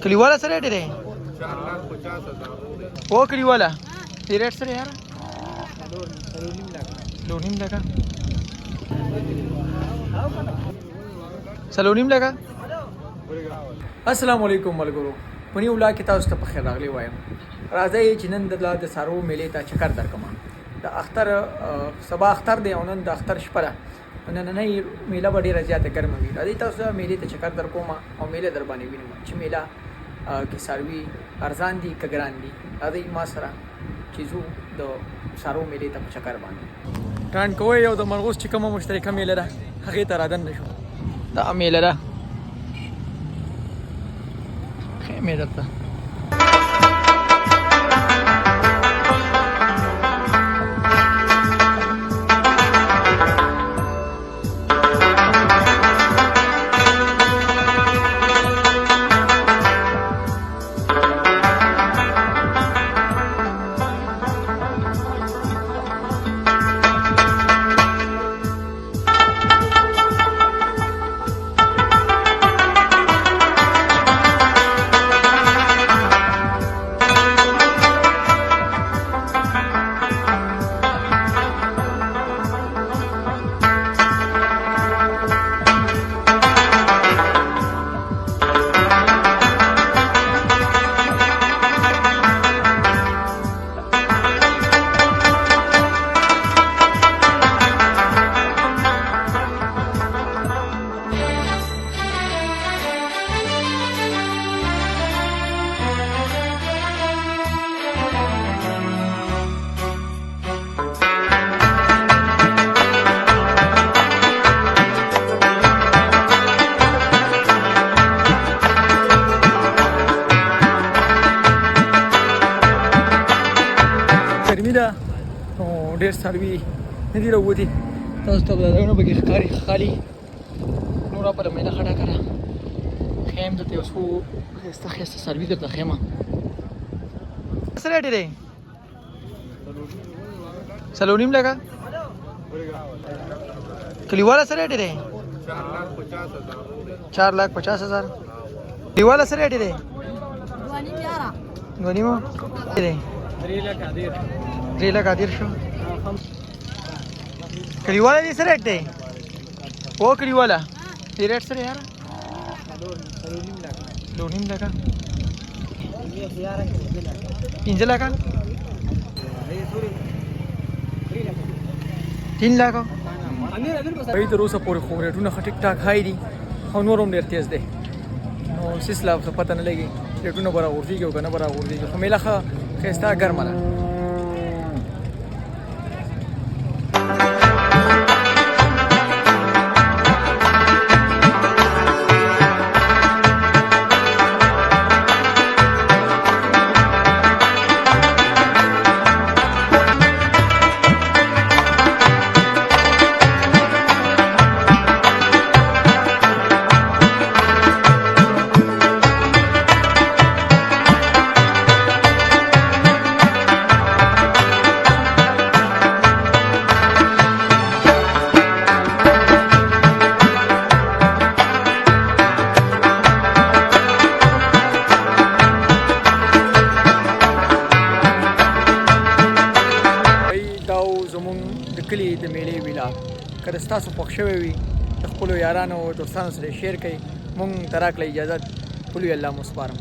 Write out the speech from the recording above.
کلیواله سره ډېرې 4,50,000 او کلیواله دې ریټ سره یار 2.5 لکه 3.5 لکه. السلام علیکم ملګرو، په نیو ولاګ کې تاسو ته په خیر راغلی وایم. راځئ چې نن د څاروو میلې ته چکر درکړم. د اختر سبا اختر دی او نن د اختر شپه ده. نننۍ میله به ډېره زیاته ګرمه وي. راځئ تاسو ته میلې ته چکر درکوم او میله در باندې وینم چې میله کې څاروي ارزان دي که ګران دي. راځئ ما سره چې ځو د څاروو میلې ته په چکر باندې. ټانټ کوی او د مرغوز چې کومه مشترکه میله ده هغې ته رادننه شو. دا میله ده خیمې درته ګرمي ده نو ډېر څاروي نه دي راوتي. تاسو ته به ځایونه پکې ښکاري خالي نوره بله میله خټه کړه. ښیم درته یو څو ښایسته ښایسته څاروي درته ښیمه. څه ریټ دی 3.5 لکه کلیواله څه ریټ دی 4,50,000 کلیواله څه ریټ دی 2.5 دی 3 لکه دیر شو. کلیواله دې څه ریټ دی او کلیواله دې ریټ سره یار 2.5 لکه 5 لکه 3 لکه. وایي تر اوسه پورې خو ریټونه ښه ټیک ټاک های دي او نور هم ډېر تیز دی. نو سیسلا څه پته نه لګي ریټونه به راغورځېږي او که نه به راغورځېږي. خو میله ښه ښایسته ګرمه ده. زمونږ د کلي د میلې ویلاګ که د ستاسو خوښ شوی وي د خپلو یارانو او دوستانو سره یې شیر کړئ. مونږ ته راکړئ اجازت. پلوی الله مو سپارم.